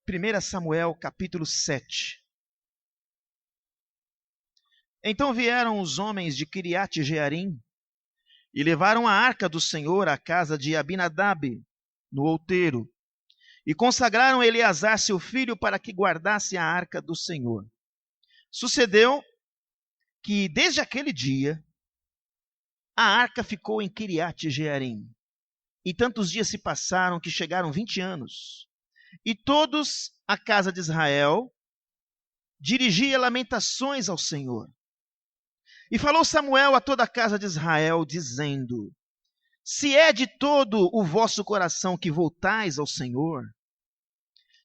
1 Samuel, capítulo 7. Então vieram os homens de Quiriate-Jearim e levaram a arca do Senhor à casa de Abinadab, no outeiro, e consagraram Eleazar, seu filho, para que guardasse a arca do Senhor. Sucedeu que, desde aquele dia, a arca ficou em Quiriate-Jearim. E tantos dias se passaram que chegaram 20 anos. E todos a casa de Israel dirigia lamentações ao Senhor. E falou Samuel a toda a casa de Israel, dizendo: se é de todo o vosso coração que voltais ao Senhor,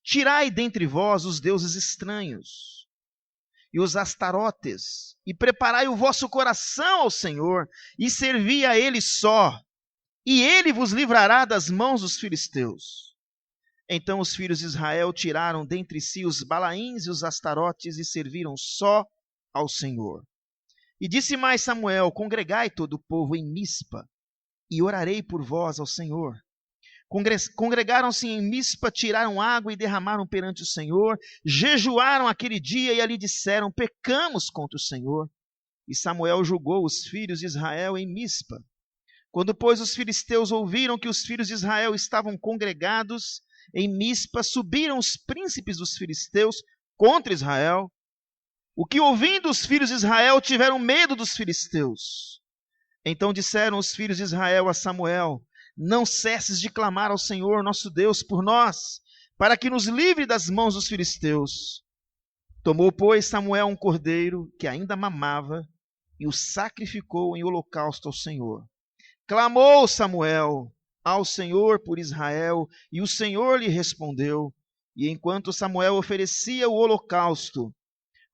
tirai dentre vós os deuses estranhos e os astarotes, e preparai o vosso coração ao Senhor, e servi a Ele só, e Ele vos livrará das mãos dos filisteus. Então os filhos de Israel tiraram dentre si os Balaíns e os astarotes, e serviram só ao Senhor. E disse mais Samuel: congregai todo o povo em Mispa, e orarei por vós ao Senhor. Congregaram-se em Mispa, tiraram água e derramaram perante o Senhor, jejuaram aquele dia e ali disseram: pecamos contra o Senhor. E Samuel julgou os filhos de Israel em Mispa. Quando, pois, os filisteus ouviram que os filhos de Israel estavam congregados em Mispa, subiram os príncipes dos filisteus contra Israel. O que, ouvindo os filhos de Israel, tiveram medo dos filisteus. Então disseram os filhos de Israel a Samuel: não cesses de clamar ao Senhor nosso Deus por nós, para que nos livre das mãos dos filisteus. Tomou, pois, Samuel um cordeiro que ainda mamava e o sacrificou em holocausto ao Senhor. Clamou Samuel ao Senhor por Israel, e o Senhor lhe respondeu. E enquanto Samuel oferecia o holocausto,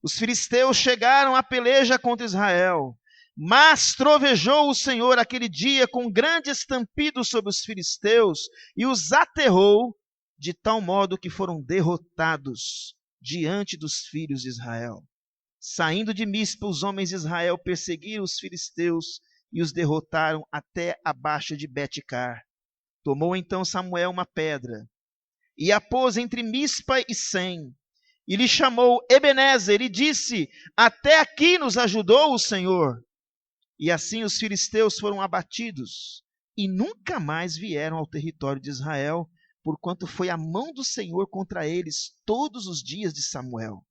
os filisteus chegaram à peleja contra Israel. Mas trovejou o Senhor aquele dia com grande estampido sobre os filisteus, e os aterrou, de tal modo que foram derrotados diante dos filhos de Israel. Saindo de Mispa, os homens de Israel perseguiram os filisteus e os derrotaram até a baixa de Bet-car. Tomou então Samuel uma pedra e a pôs entre Mispa e Sem, e lhe chamou Ebenezer, e disse: até aqui nos ajudou o Senhor. E assim os filisteus foram abatidos e nunca mais vieram ao território de Israel, porquanto foi a mão do Senhor contra eles todos os dias de Samuel.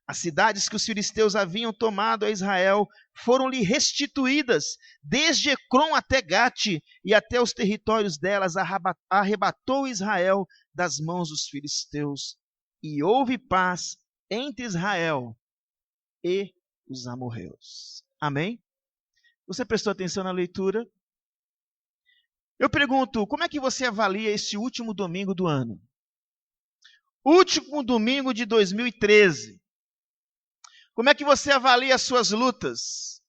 As cidades que os filisteus haviam tomado a Israel foram-lhe restituídas, desde Ecrom até Gate, e até os territórios delas arrebatou Israel das mãos dos filisteus. E houve paz entre Israel e os amorreus. Amém? Você prestou atenção na leitura? Eu pergunto, como é que você avalia esse último domingo do ano? Último domingo de 2013. Como é que você avalia as suas lutas?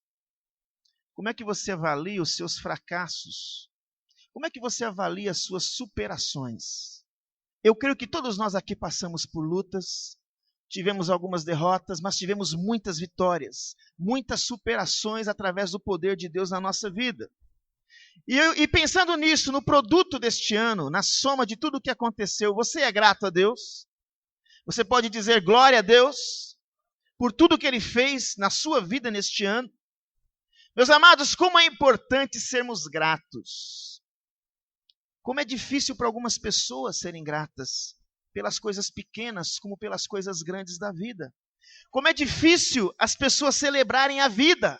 Como é que você avalia os seus fracassos? Como é que você avalia as suas superações? Eu creio que todos nós aqui passamos por lutas, tivemos algumas derrotas, mas tivemos muitas vitórias, muitas superações através do poder de Deus na nossa vida. E pensando nisso, no produto deste ano, na soma de tudo o que aconteceu, você é grato a Deus? Você pode dizer glória a Deus por tudo que Ele fez na sua vida neste ano? Meus amados, como é importante sermos gratos. Como é difícil para algumas pessoas serem gratas pelas coisas pequenas como pelas coisas grandes da vida. Como é difícil as pessoas celebrarem a vida.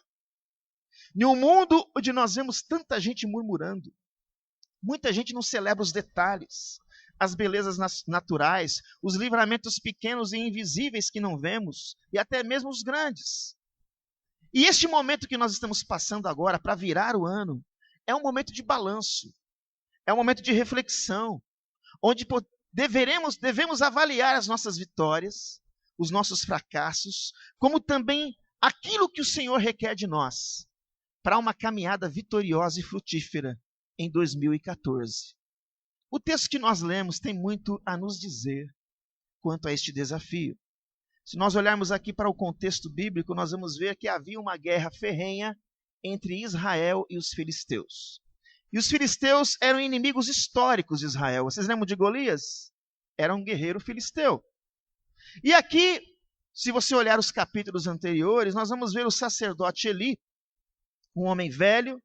Em um mundo onde nós vemos tanta gente murmurando, muita gente não celebra os detalhes, as belezas naturais, os livramentos pequenos e invisíveis que não vemos, e até mesmo os grandes. E este momento que nós estamos passando agora, para virar o ano, é um momento de balanço, é um momento de reflexão, onde devemos avaliar as nossas vitórias, os nossos fracassos, como também aquilo que o Senhor requer de nós, para uma caminhada vitoriosa e frutífera em 2014. O texto que nós lemos tem muito a nos dizer quanto a este desafio. Se nós olharmos aqui para o contexto bíblico, nós vamos ver que havia uma guerra ferrenha entre Israel e os filisteus. E os filisteus eram inimigos históricos de Israel. Vocês lembram de Golias? era um guerreiro filisteu. E aqui, se você olhar os capítulos anteriores, nós vamos ver o sacerdote Eli, um homem velho,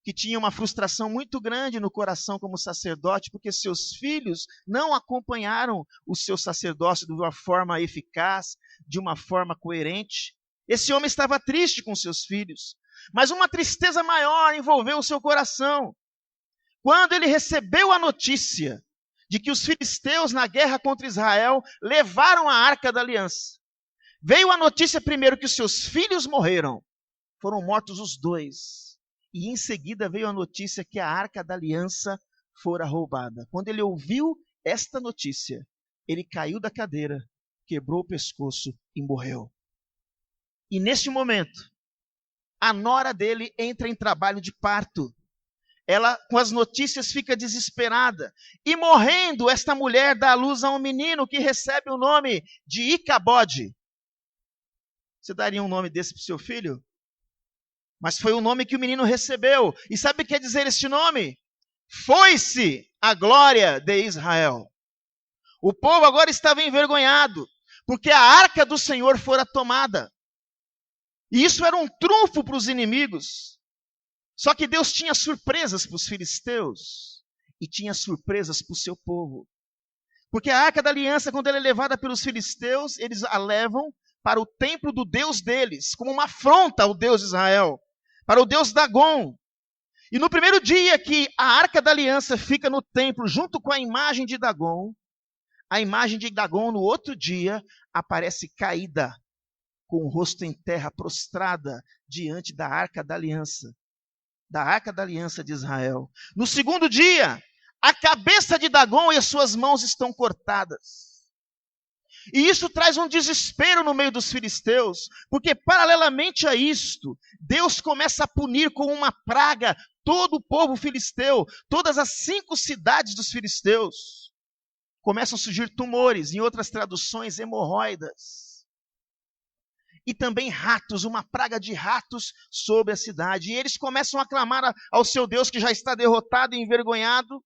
que tinha uma frustração muito grande no coração como sacerdote, porque seus filhos não acompanharam o seu sacerdócio de uma forma eficaz, de uma forma coerente. Esse homem estava triste com seus filhos, mas uma tristeza maior envolveu o seu coração. Quando ele recebeu a notícia de que os filisteus na guerra contra Israel levaram a Arca da Aliança, veio a notícia primeiro que os seus filhos morreram, foram mortos os dois. E em seguida veio a notícia que a Arca da Aliança fora roubada. Quando ele ouviu esta notícia, ele caiu da cadeira, quebrou o pescoço e morreu. E neste momento, a nora dele entra em trabalho de parto. Ela, com as notícias, fica desesperada. E morrendo, esta mulher dá à luz a um menino que recebe o nome de Icabode. Você daria um nome desse para o seu filho? Mas foi o nome que o menino recebeu. E sabe o que quer dizer este nome? Foi-se a glória de Israel. O povo agora estava envergonhado, porque a arca do Senhor fora tomada. E isso era um trunfo para os inimigos. Só que Deus tinha surpresas para os filisteus e tinha surpresas para o seu povo. Porque a Arca da Aliança, quando ela é levada pelos filisteus, eles a levam para o templo do Deus deles, como uma afronta ao Deus de Israel, para o Deus Dagon. E no primeiro dia que a Arca da Aliança fica no templo, junto com a imagem de Dagon, a imagem de Dagon no outro dia aparece caída, com o rosto em terra, prostrada diante da Arca da Aliança de Israel. No segundo dia, a cabeça de Dagon e as suas mãos estão cortadas. E isso traz um desespero no meio dos filisteus, porque paralelamente a isto, Deus começa a punir com uma praga todo o povo filisteu, todas as 5 cidades dos filisteus. Começam a surgir tumores, em outras traduções, hemorroidas. E também ratos, uma praga de ratos sobre a cidade. E eles começam a clamar ao seu Deus que já está derrotado e envergonhado.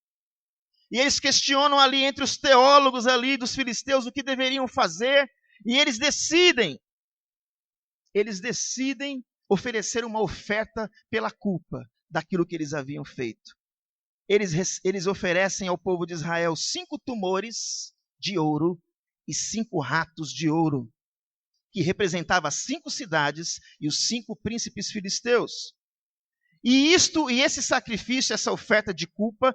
E eles questionam ali entre os teólogos ali dos filisteus o que deveriam fazer. E eles decidem oferecer uma oferta pela culpa daquilo que eles haviam feito. Eles oferecem ao povo de Israel 5 tumores de ouro e 5 ratos de ouro, que representava 5 cidades e os 5 príncipes filisteus. E esse sacrifício, essa oferta de culpa,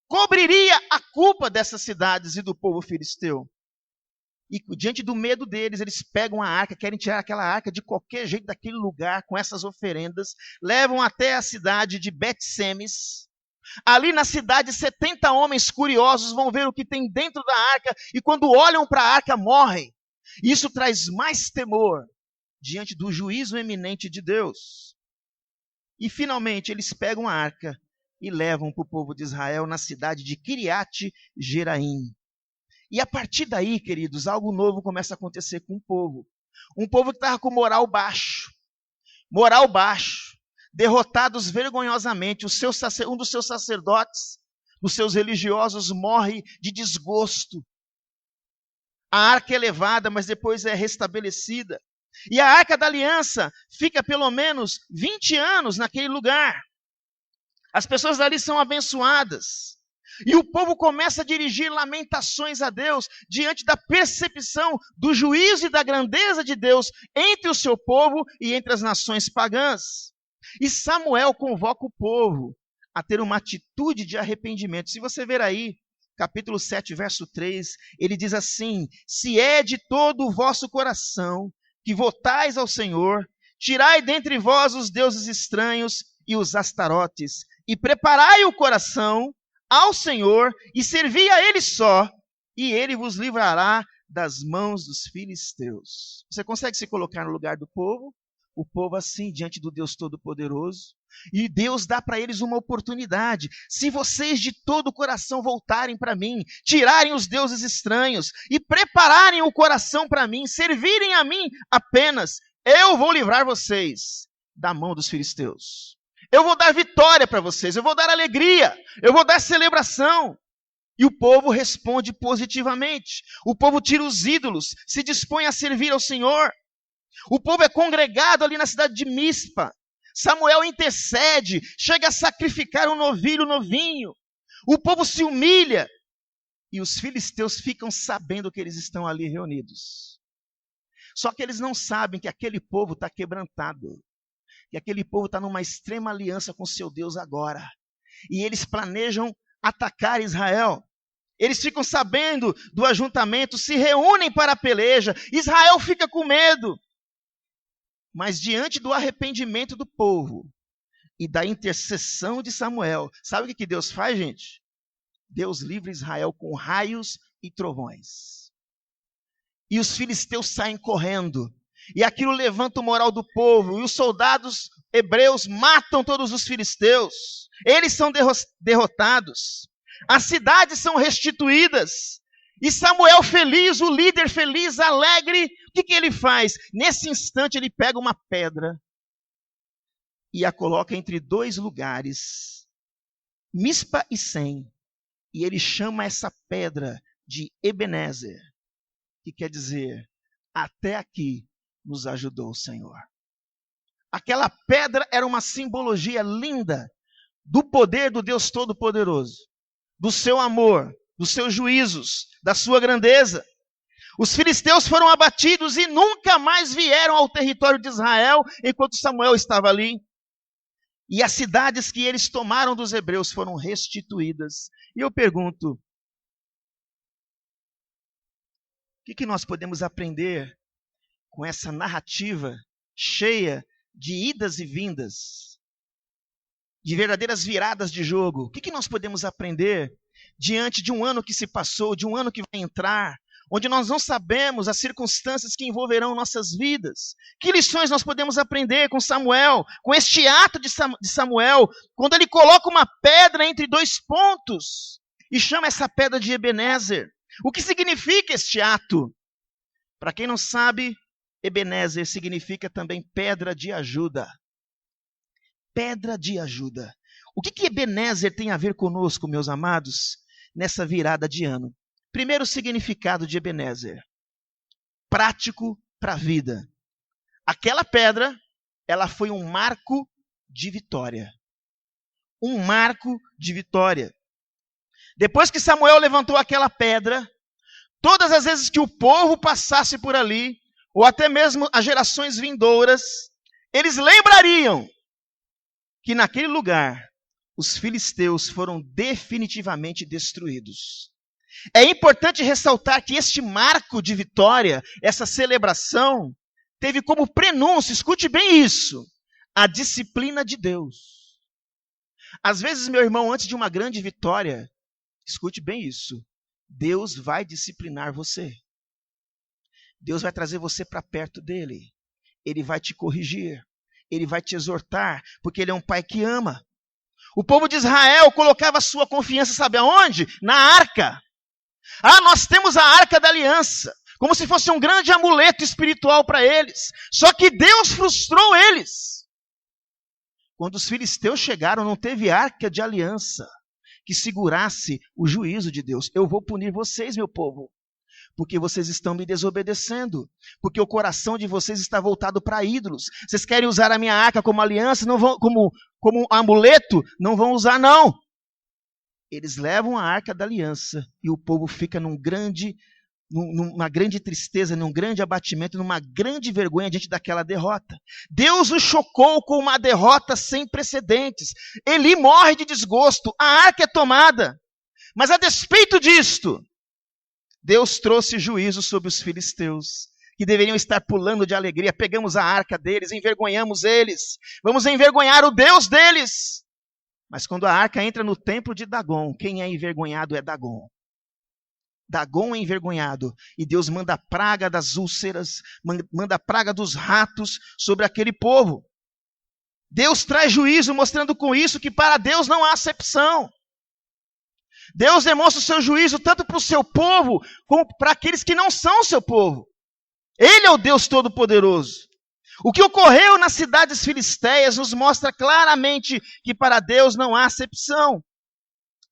cobriria a culpa dessas cidades e do povo filisteu. E diante do medo deles, eles pegam a arca, querem tirar aquela arca de qualquer jeito daquele lugar, com essas oferendas, levam até a cidade de Bet-Semes. Ali na cidade, 70 homens curiosos vão ver o que tem dentro da arca, e quando olham para a arca, morrem. Isso traz mais temor diante do juízo eminente de Deus. E finalmente eles pegam a arca e levam para o povo de Israel na cidade de Kiriat Jeraim. E a partir daí, queridos, algo novo começa a acontecer com o povo. Um povo que estava com moral baixo, derrotados vergonhosamente. Um dos seus sacerdotes, dos seus religiosos, morre de desgosto. A arca é levada, mas depois é restabelecida. E a Arca da Aliança fica pelo menos 20 anos naquele lugar. As pessoas dali são abençoadas. E o povo começa a dirigir lamentações a Deus diante da percepção do juízo e da grandeza de Deus entre o seu povo e entre as nações pagãs. E Samuel convoca o povo a ter uma atitude de arrependimento. Se você ver aí, capítulo 7, verso 3, ele diz assim: se é de todo o vosso coração que votais ao Senhor, tirai dentre vós os deuses estranhos e os astarotes, e preparai o coração ao Senhor, e servi a Ele só, e Ele vos livrará das mãos dos filisteus. Você consegue se colocar no lugar do povo? O povo assim, diante do Deus Todo-Poderoso. E Deus dá para eles uma oportunidade. Se vocês de todo o coração voltarem para mim, tirarem os deuses estranhos e prepararem o coração para mim, servirem a mim apenas, eu vou livrar vocês da mão dos filisteus. Eu vou dar vitória para vocês, eu vou dar alegria, eu vou dar celebração. E o povo responde positivamente. O povo tira os ídolos, se dispõe a servir ao Senhor. O povo é congregado ali na cidade de Mispa. Samuel intercede, chega a sacrificar um novilho novinho. O povo se humilha. E os filisteus ficam sabendo que eles estão ali reunidos. Só que eles não sabem que aquele povo está quebrantado. Que aquele povo está numa extrema aliança com seu Deus agora. E eles planejam atacar Israel. Eles ficam sabendo do ajuntamento, se reúnem para a peleja. Israel fica com medo. Mas diante do arrependimento do povo e da intercessão de Samuel, sabe o que Deus faz, gente? Deus livra Israel com raios e trovões. E os filisteus saem correndo. E aquilo levanta o moral do povo. E os soldados hebreus matam todos os filisteus. Eles são derrotados. As cidades são restituídas. E Samuel feliz, o líder feliz, alegre, o que ele faz? Nesse instante ele pega uma pedra e a coloca entre dois lugares, Mispa e Sem, e ele chama essa pedra de Ebenezer, que quer dizer, até aqui nos ajudou o Senhor. Aquela pedra era uma simbologia linda do poder do Deus Todo-Poderoso, do seu amor, dos seus juízos, da sua grandeza. Os filisteus foram abatidos e nunca mais vieram ao território de Israel enquanto Samuel estava ali. E as cidades que eles tomaram dos hebreus foram restituídas. E eu pergunto, o que nós podemos aprender com essa narrativa cheia de idas e vindas, de verdadeiras viradas de jogo? O que nós podemos aprender diante de um ano que se passou, de um ano que vai entrar, onde nós não sabemos as circunstâncias que envolverão nossas vidas? Que lições nós podemos aprender com Samuel, com este ato de Samuel, quando ele coloca uma pedra entre dois pontos e chama essa pedra de Ebenezer? O que significa este ato? Para quem não sabe, Ebenezer significa também pedra de ajuda. Pedra de ajuda. O que Ebenezer tem a ver conosco, meus amados, nessa virada de ano? Primeiro significado de Ebenezer: prático para a vida. Aquela pedra, ela foi um marco de vitória. Um marco de vitória. Depois que Samuel levantou aquela pedra, todas as vezes que o povo passasse por ali, ou até mesmo as gerações vindouras, eles lembrariam que naquele lugar os filisteus foram definitivamente destruídos. É importante ressaltar que este marco de vitória, essa celebração, teve como prenúncio, escute bem isso, a disciplina de Deus. Às vezes, meu irmão, antes de uma grande vitória, escute bem isso, Deus vai disciplinar você. Deus vai trazer você para perto dele. Ele vai te corrigir. Ele vai te exortar, porque ele é um pai que ama. O povo de Israel colocava sua confiança, sabe aonde? Na arca. Ah, nós temos a arca da aliança, como se fosse um grande amuleto espiritual para eles. Só que Deus frustrou eles. Quando os filisteus chegaram, não teve arca de aliança que segurasse o juízo de Deus. Eu vou punir vocês, meu povo, porque vocês estão me desobedecendo, porque o coração de vocês está voltado para ídolos. Vocês querem usar a minha arca como aliança, não vão, como amuleto, não vão usar não. Eles levam a arca da aliança e o povo fica numa grande tristeza, num grande abatimento, numa grande vergonha diante daquela derrota. Deus o chocou com uma derrota sem precedentes. Eli morre de desgosto, a arca é tomada. Mas a despeito disto, Deus trouxe juízo sobre os filisteus, que deveriam estar pulando de alegria. Pegamos a arca deles, envergonhamos eles, vamos envergonhar o Deus deles. Mas quando a arca entra no templo de Dagon, quem é envergonhado é Dagon. Dagon é envergonhado, e Deus manda a praga das úlceras, manda a praga dos ratos sobre aquele povo. Deus traz juízo, mostrando com isso que para Deus não há acepção. Deus demonstra o seu juízo tanto para o seu povo, como para aqueles que não são o seu povo. Ele é o Deus Todo-Poderoso. O que ocorreu nas cidades filisteias nos mostra claramente que para Deus não há acepção.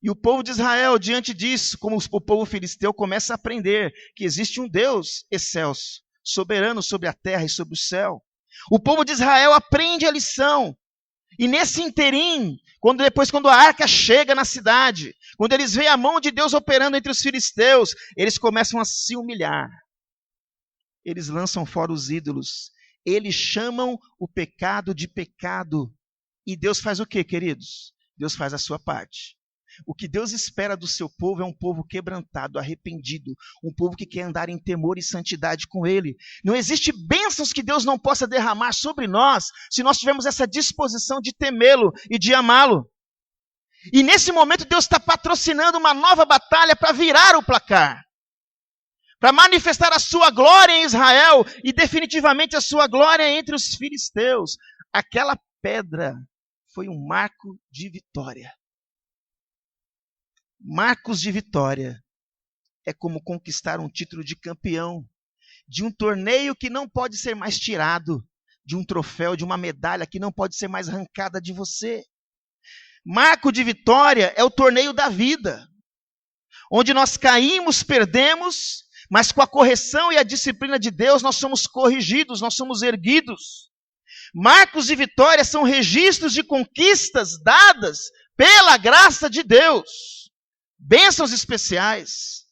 E o povo de Israel, diante disso, como o povo filisteu, começa a aprender que existe um Deus excelso, soberano sobre a terra e sobre o céu. O povo de Israel aprende a lição. E nesse interim, quando a arca chega na cidade, quando eles veem a mão de Deus operando entre os filisteus, eles começam a se humilhar. Eles lançam fora os ídolos. Eles chamam o pecado de pecado. E Deus faz o quê, queridos? Deus faz a sua parte. O que Deus espera do seu povo é um povo quebrantado, arrependido, um povo que quer andar em temor e santidade com Ele. Não existe bênçãos que Deus não possa derramar sobre nós, se nós tivermos essa disposição de temê-lo e de amá-lo. E nesse momento Deus está patrocinando uma nova batalha para virar o placar, para manifestar a sua glória em Israel e definitivamente a sua glória entre os filisteus. Aquela pedra foi um marco de vitória. Marcos de vitória é como conquistar um título de campeão, de um torneio que não pode ser mais tirado, de um troféu, de uma medalha que não pode ser mais arrancada de você. Marco de vitória é o torneio da vida, onde nós caímos, perdemos, mas com a correção e a disciplina de Deus nós somos corrigidos, nós somos erguidos. Marcos de vitória são registros de conquistas dadas pela graça de Deus. Bênçãos especiais.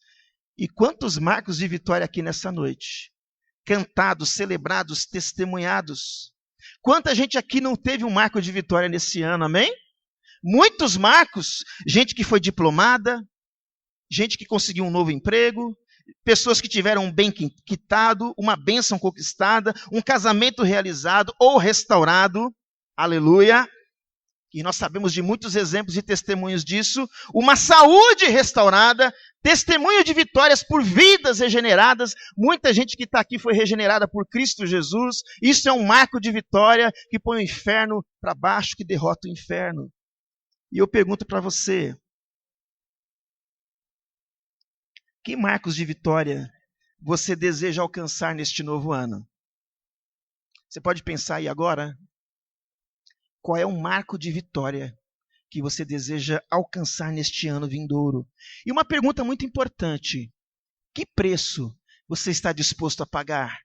E quantos marcos de vitória aqui nessa noite? Cantados, celebrados, testemunhados. Quanta gente aqui não teve um marco de vitória nesse ano, amém? Muitos marcos. Gente que foi diplomada, gente que conseguiu um novo emprego, pessoas que tiveram um bem quitado, uma bênção conquistada, um casamento realizado ou restaurado. Aleluia. E nós sabemos de muitos exemplos e testemunhos disso. Uma saúde restaurada, testemunho de vitórias por vidas regeneradas. Muita gente que está aqui foi regenerada por Cristo Jesus. Isso é um marco de vitória que põe o inferno para baixo, que derrota o inferno. E eu pergunto para você, que marcos de vitória você deseja alcançar neste novo ano? Você pode pensar aí agora? Qual é o marco de vitória que você deseja alcançar neste ano vindouro? E uma pergunta muito importante: que preço você está disposto a pagar?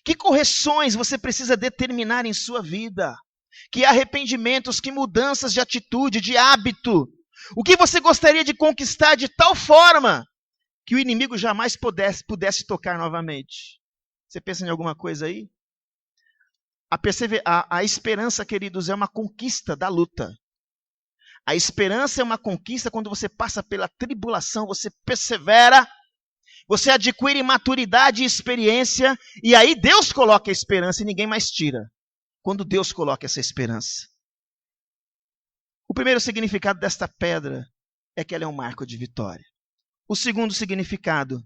Que correções você precisa determinar em sua vida? Que arrependimentos, que mudanças de atitude, de hábito? O que você gostaria de conquistar de tal forma que o inimigo jamais pudesse tocar novamente? Você pensa em alguma coisa aí? A esperança, queridos, é uma conquista da luta. A esperança é uma conquista quando você passa pela tribulação, você persevera, você adquire maturidade e experiência, e aí Deus coloca a esperança e ninguém mais tira. Quando Deus coloca essa esperança. O primeiro significado desta pedra é que ela é um marco de vitória. O segundo significado,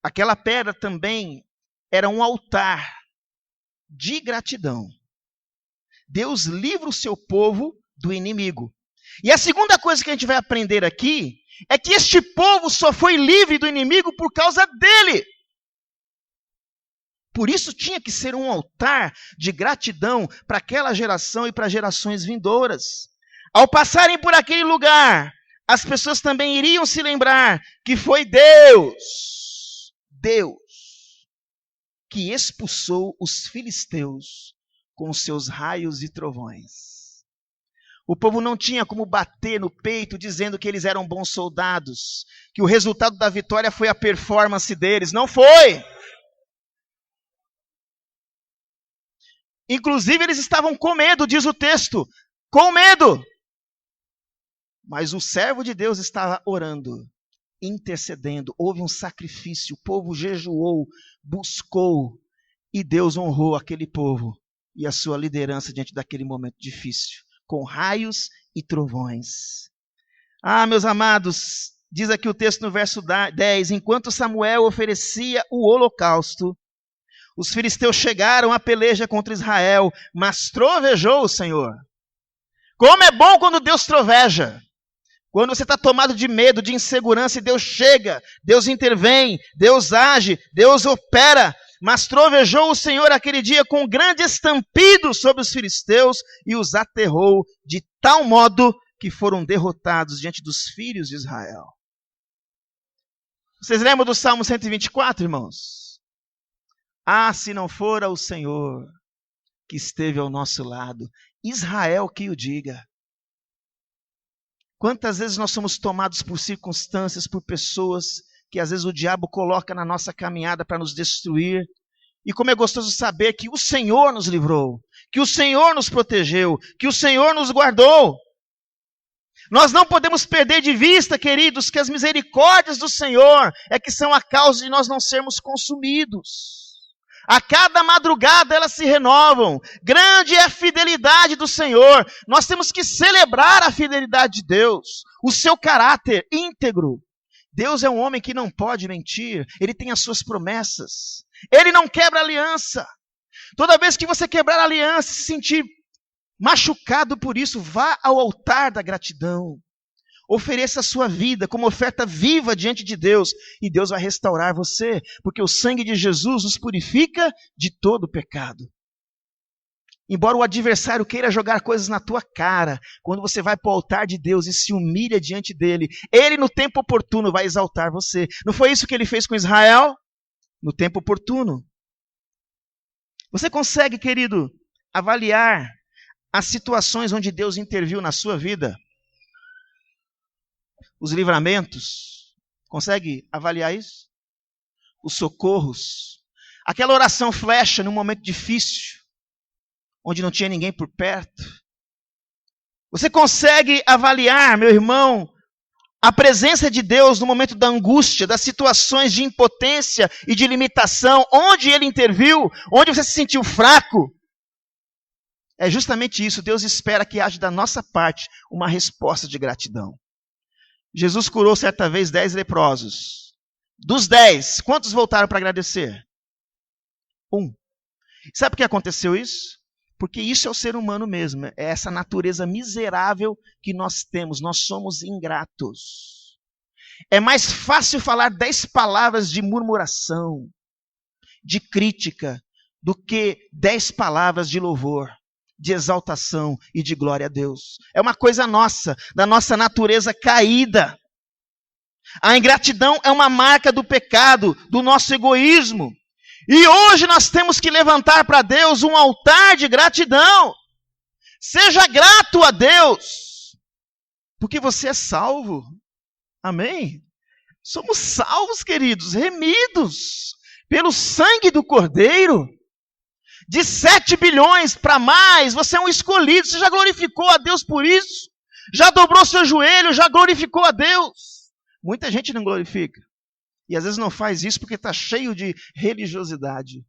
aquela pedra também era um altar de gratidão. Deus livra o seu povo do inimigo. E a segunda coisa que a gente vai aprender aqui é que este povo só foi livre do inimigo por causa dele. Por isso tinha que ser um altar de gratidão para aquela geração e para gerações vindouras. Ao passarem por aquele lugar, as pessoas também iriam se lembrar que foi Deus que expulsou os filisteus com seus raios e trovões. O povo não tinha como bater no peito dizendo que eles eram bons soldados, que o resultado da vitória foi a performance deles. Não foi! Inclusive eles estavam com medo, diz o texto, com medo. Mas o servo de Deus estava orando, intercedendo, houve um sacrifício, o povo jejuou, buscou, e Deus honrou aquele povo e a sua liderança diante daquele momento difícil, com raios e trovões. Ah, meus amados, diz aqui o texto no verso 10, enquanto Samuel oferecia o holocausto, os filisteus chegaram à peleja contra Israel, mas trovejou o Senhor. Como é bom quando Deus troveja. Quando você está tomado de medo, de insegurança, e Deus chega, Deus intervém, Deus age, Deus opera. Mas trovejou o Senhor aquele dia com um grande estampido sobre os filisteus e os aterrou de tal modo que foram derrotados diante dos filhos de Israel. Vocês lembram do Salmo 124, irmãos? Ah, se não fora o Senhor que esteve ao nosso lado, Israel que o diga. Quantas vezes nós somos tomados por circunstâncias, por pessoas que às vezes o diabo coloca na nossa caminhada para nos destruir. E como é gostoso saber que o Senhor nos livrou, que o Senhor nos protegeu, que o Senhor nos guardou. Nós não podemos perder de vista, queridos, que as misericórdias do Senhor é que são a causa de nós não sermos consumidos. A cada madrugada elas se renovam. Grande é a fidelidade do Senhor. Nós temos que celebrar a fidelidade de Deus, o seu caráter íntegro. Deus é um homem que não pode mentir. Ele tem as suas promessas. Ele não quebra aliança. Toda vez que você quebrar a aliança e se sentir machucado por isso, vá ao altar da gratidão. Ofereça a sua vida como oferta viva diante de Deus. E Deus vai restaurar você. Porque o sangue de Jesus nos purifica de todo pecado. Embora o adversário queira jogar coisas na tua cara, quando você vai para o altar de Deus e se humilha diante dele, ele no tempo oportuno vai exaltar você. Não foi isso que ele fez com Israel? No tempo oportuno. Você consegue, querido, avaliar as situações onde Deus interviu na sua vida? Os livramentos? Consegue avaliar isso? Os socorros? Aquela oração flecha num momento difícil, onde não tinha ninguém por perto? Você consegue avaliar, meu irmão, a presença de Deus no momento da angústia, das situações de impotência e de limitação, onde Ele interviu, onde você se sentiu fraco? É justamente isso. Deus espera que haja da nossa parte uma resposta de gratidão. Jesus curou certa vez 10 leprosos. Dos 10, quantos voltaram para agradecer? 1. Sabe por que aconteceu isso? Porque isso é o ser humano mesmo. É essa natureza miserável que nós temos. Nós somos ingratos. É mais fácil falar 10 palavras de murmuração, de crítica, do que 10 palavras de louvor, de exaltação e de glória a Deus. É uma coisa nossa, da nossa natureza caída. A ingratidão é uma marca do pecado, do nosso egoísmo. E hoje nós temos que levantar para Deus um altar de gratidão. Seja grato a Deus, porque você é salvo. Amém? Somos salvos, queridos, remidos pelo sangue do Cordeiro. De 7 bilhões para mais, você é um escolhido. Você já glorificou a Deus por isso? Já dobrou seu joelho, já glorificou a Deus? Muita gente não glorifica. E às vezes não faz isso porque está cheio de religiosidade.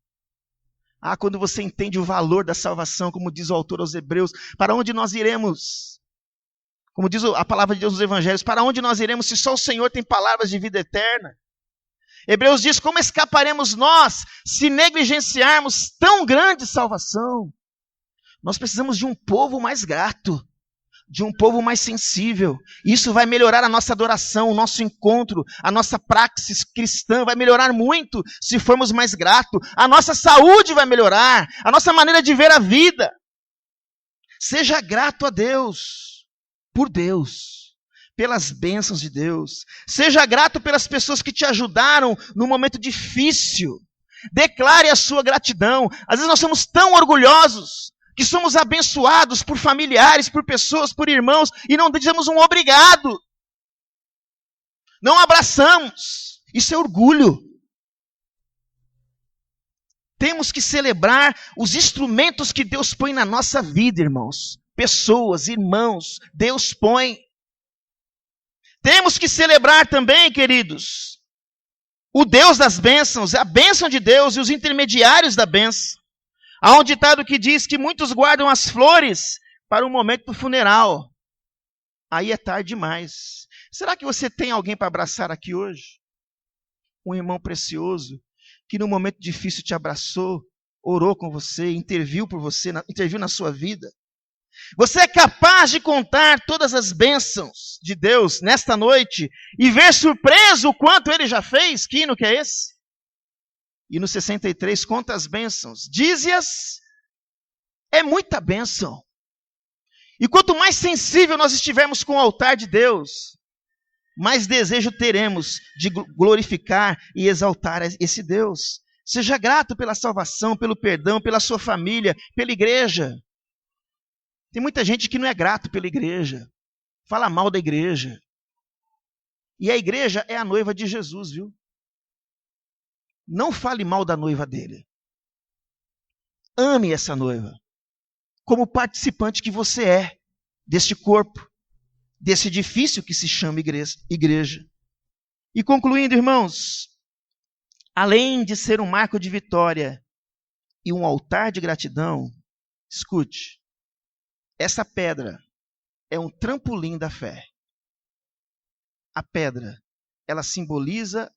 Ah, quando você entende o valor da salvação, como diz o autor aos Hebreus, para onde nós iremos? Como diz a palavra de Deus nos Evangelhos, para onde nós iremos se só o Senhor tem palavras de vida eterna? Hebreus diz, como escaparemos nós se negligenciarmos tão grande salvação? Nós precisamos de um povo mais grato, de um povo mais sensível. Isso vai melhorar a nossa adoração, o nosso encontro, a nossa praxis cristã vai melhorar muito se formos mais gratos. A nossa saúde vai melhorar, a nossa maneira de ver a vida. Seja grato a Deus, por Deus, pelas bênçãos de Deus. Seja grato pelas pessoas que te ajudaram no momento difícil. Declare a sua gratidão. Às vezes nós somos tão orgulhosos que somos abençoados por familiares, por pessoas, por irmãos, e não dizemos um obrigado. Não abraçamos. Isso é orgulho. Temos que celebrar os instrumentos que Deus põe na nossa vida, irmãos. Pessoas, irmãos, Deus põe. Temos que celebrar também, queridos, o Deus das bênçãos, a bênção de Deus e os intermediários da bênção. Há um ditado que diz que muitos guardam as flores para o momento do funeral. Aí é tarde demais. Será que você tem alguém para abraçar aqui hoje? Um irmão precioso, que no momento difícil te abraçou, orou com você, interviu por você, interviu na sua vida. Você é capaz de contar todas as bênçãos de Deus nesta noite e ver surpreso o quanto Ele já fez? Que hino que é esse? E no 63, conta as bênçãos. Dize-as, é muita bênção. E quanto mais sensível nós estivermos com o altar de Deus, mais desejo teremos de glorificar e exaltar esse Deus. Seja grato pela salvação, pelo perdão, pela sua família, pela igreja. Tem muita gente que não é grato pela igreja, fala mal da igreja. E a igreja é a noiva de Jesus, viu? Não fale mal da noiva dele. Ame essa noiva, como participante que você é deste corpo, desse edifício que se chama igreja. E concluindo, irmãos, além de ser um marco de vitória e um altar de gratidão, escute, essa pedra é um trampolim da fé. A pedra, ela simboliza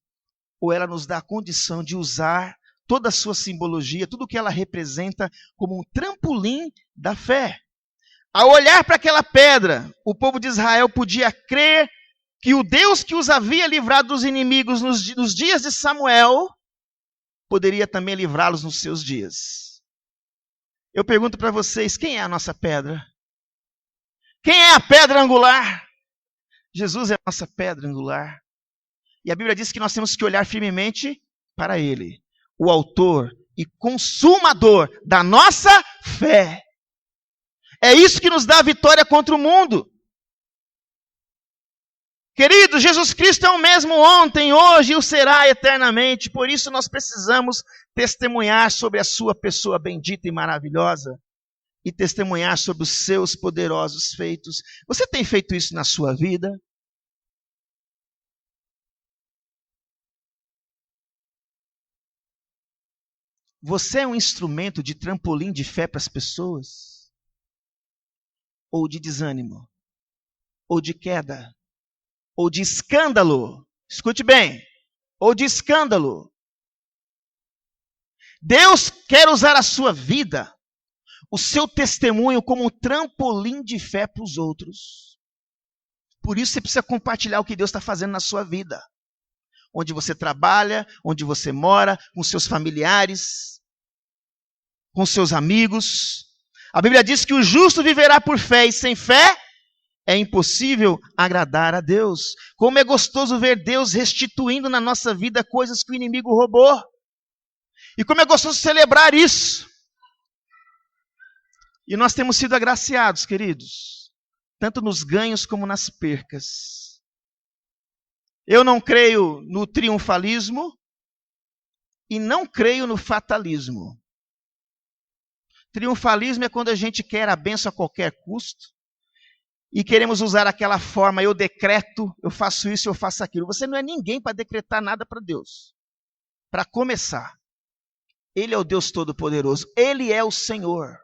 ou ela nos dá a condição de usar toda a sua simbologia, tudo o que ela representa como um trampolim da fé. Ao olhar para aquela pedra, o povo de Israel podia crer que o Deus que os havia livrado dos inimigos nos dias de Samuel, poderia também livrá-los nos seus dias. Eu pergunto para vocês, quem é a nossa pedra? Quem é a pedra angular? Jesus é a nossa pedra angular. E a Bíblia diz que nós temos que olhar firmemente para Ele, o autor e consumador da nossa fé. É isso que nos dá a vitória contra o mundo. Querido, Jesus Cristo é o mesmo ontem, hoje e o será eternamente. Por isso nós precisamos testemunhar sobre a sua pessoa bendita e maravilhosa e testemunhar sobre os seus poderosos feitos. Você tem feito isso na sua vida? Você é um instrumento de trampolim de fé para as pessoas? Ou de desânimo? Ou de queda? Ou de escândalo? Escute bem. Ou de escândalo. Deus quer usar a sua vida, o seu testemunho, como um trampolim de fé para os outros. Por isso você precisa compartilhar o que Deus está fazendo na sua vida. Onde você trabalha, onde você mora, com seus familiares, com seus amigos. A Bíblia diz que o justo viverá por fé, e sem fé é impossível agradar a Deus. Como é gostoso ver Deus restituindo na nossa vida coisas que o inimigo roubou. E como é gostoso celebrar isso. E nós temos sido agraciados, queridos, tanto nos ganhos como nas percas. Eu não creio no triunfalismo e não creio no fatalismo. Triunfalismo é quando a gente quer a bênção a qualquer custo e queremos usar aquela forma, eu decreto, eu faço isso, eu faço aquilo. Você não é ninguém para decretar nada para Deus. Para começar, Ele é o Deus Todo-Poderoso, Ele é o Senhor.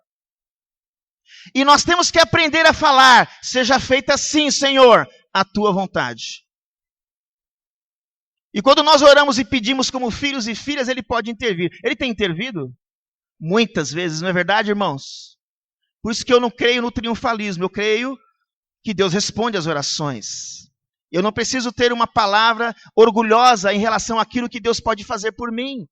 E nós temos que aprender a falar, seja feita assim, Senhor, a tua vontade. E quando nós oramos e pedimos como filhos e filhas, Ele pode intervir. Ele tem intervido? Muitas vezes, não é verdade, irmãos? Por isso que eu não creio no triunfalismo, eu creio que Deus responde às orações. Eu não preciso ter uma palavra orgulhosa em relação àquilo que Deus pode fazer por mim.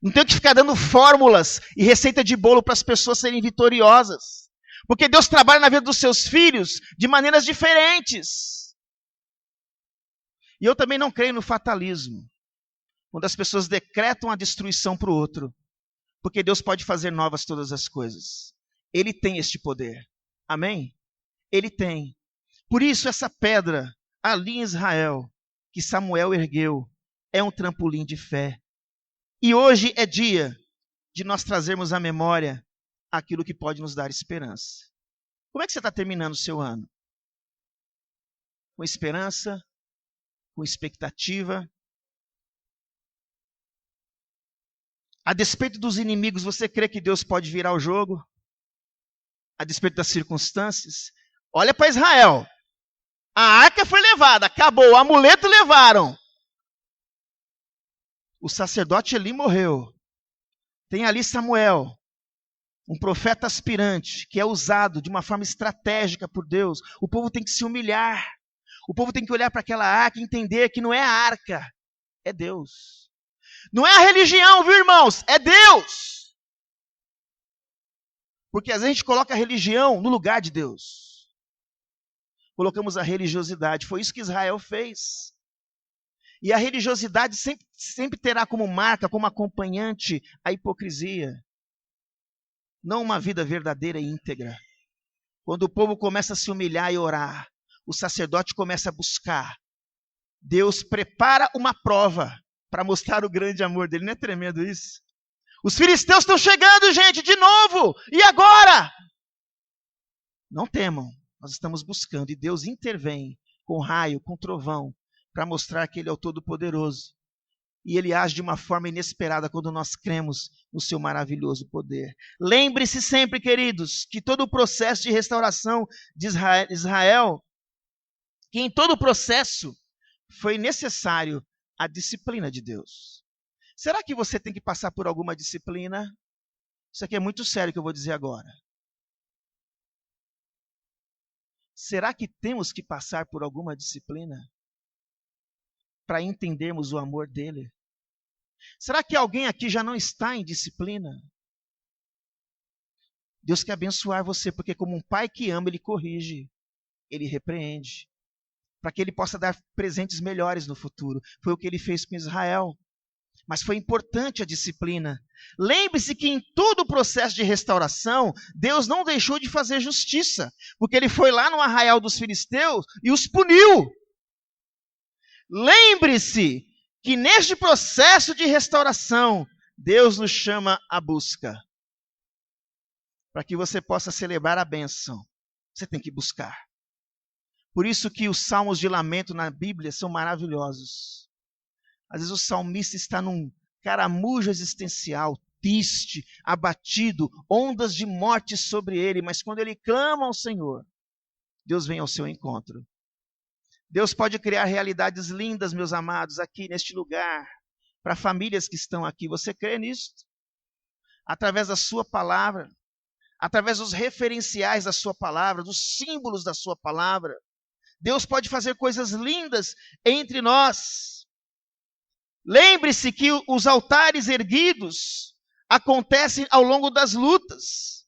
Não tenho que ficar dando fórmulas e receita de bolo para as pessoas serem vitoriosas. Porque Deus trabalha na vida dos seus filhos de maneiras diferentes. E eu também não creio no fatalismo, quando as pessoas decretam a destruição para o outro. Porque Deus pode fazer novas todas as coisas. Ele tem este poder. Amém? Ele tem. Por isso essa pedra ali em Israel, que Samuel ergueu, é um trampolim de fé. E hoje é dia de nós trazermos à memória aquilo que pode nos dar esperança. Como é que você está terminando o seu ano? Com esperança? Com expectativa? A despeito dos inimigos, você crê que Deus pode virar o jogo? A despeito das circunstâncias? Olha para Israel. A arca foi levada, acabou, o amuleto levaram. O sacerdote Eli morreu. Tem ali Samuel, um profeta aspirante, que é usado de uma forma estratégica por Deus. O povo tem que se humilhar. O povo tem que olhar para aquela arca e entender que não é a arca, é Deus. Não é a religião, viu, irmãos? É Deus. Porque às vezes a gente coloca a religião no lugar de Deus. Colocamos a religiosidade. Foi isso que Israel fez. E a religiosidade sempre terá como marca, como acompanhante, a hipocrisia. Não uma vida verdadeira e íntegra. Quando o povo começa a se humilhar e orar, o sacerdote começa a buscar. Deus prepara uma prova para mostrar o grande amor dele. Não é tremendo isso? Os filisteus estão chegando, gente, de novo. E agora? Não temam, nós estamos buscando. E Deus intervém com raio, com trovão, para mostrar que Ele é o Todo-Poderoso. E Ele age de uma forma inesperada quando nós cremos no seu maravilhoso poder. Lembre-se sempre, queridos, que todo o processo de restauração de Israel, que em todo o processo foi necessário a disciplina de Deus. Será que você tem que passar por alguma disciplina? Isso aqui é muito sério que eu vou dizer agora. Será que temos que passar por alguma disciplina para entendermos o amor dele? Será que alguém aqui já não está em disciplina? Deus quer abençoar você, porque como um pai que ama, Ele corrige, Ele repreende, para que Ele possa dar presentes melhores no futuro. Foi o que Ele fez com Israel. Mas foi importante a disciplina. Lembre-se que em todo o processo de restauração, Deus não deixou de fazer justiça, porque Ele foi lá no arraial dos filisteus e os puniu. Lembre-se que neste processo de restauração, Deus nos chama à busca. Para que você possa celebrar a bênção, você tem que buscar. Por isso que os salmos de lamento na Bíblia são maravilhosos. Às vezes o salmista está num caramujo existencial, triste, abatido, ondas de morte sobre ele, mas quando ele clama ao Senhor, Deus vem ao seu encontro. Deus pode criar realidades lindas, meus amados, aqui neste lugar, para famílias que estão aqui. Você crê nisso? Através da sua palavra, através dos referenciais da sua palavra, dos símbolos da sua palavra. Deus pode fazer coisas lindas entre nós. Lembre-se que os altares erguidos acontecem ao longo das lutas.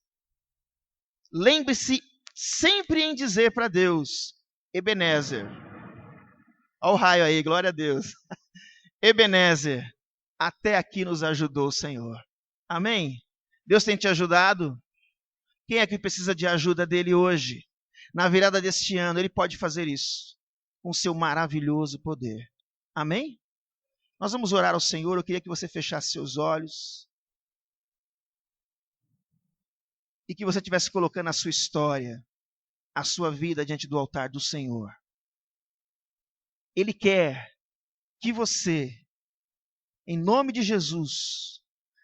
Lembre-se sempre em dizer para Deus, Ebenezer. Olha o raio aí, glória a Deus. Ebenezer, até aqui nos ajudou o Senhor. Amém? Deus tem te ajudado? Quem é que precisa de ajuda dele hoje? Na virada deste ano, Ele pode fazer isso com seu maravilhoso poder. Amém? Nós vamos orar ao Senhor. Eu queria que você fechasse seus olhos e que você estivesse colocando a sua história, a sua vida diante do altar do Senhor. Ele quer que você, em nome de Jesus,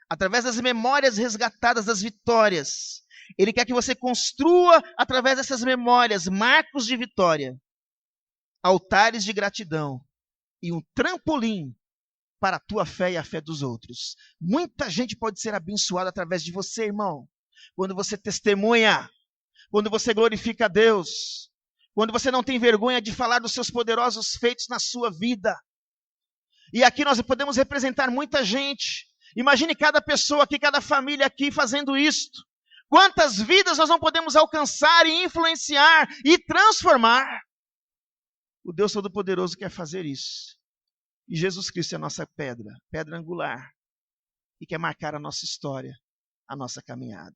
através das memórias resgatadas das vitórias, Ele quer que você construa, através dessas memórias, marcos de vitória, altares de gratidão e um trampolim para a tua fé e a fé dos outros. Muita gente pode ser abençoada através de você, irmão. Quando você testemunha, quando você glorifica a Deus, quando você não tem vergonha de falar dos seus poderosos feitos na sua vida. E aqui nós podemos representar muita gente. Imagine cada pessoa aqui, cada família aqui fazendo isto. Quantas vidas nós não podemos alcançar e influenciar e transformar? O Deus Todo-Poderoso quer fazer isso. E Jesus Cristo é a nossa pedra angular, e quer marcar a nossa história, a nossa caminhada.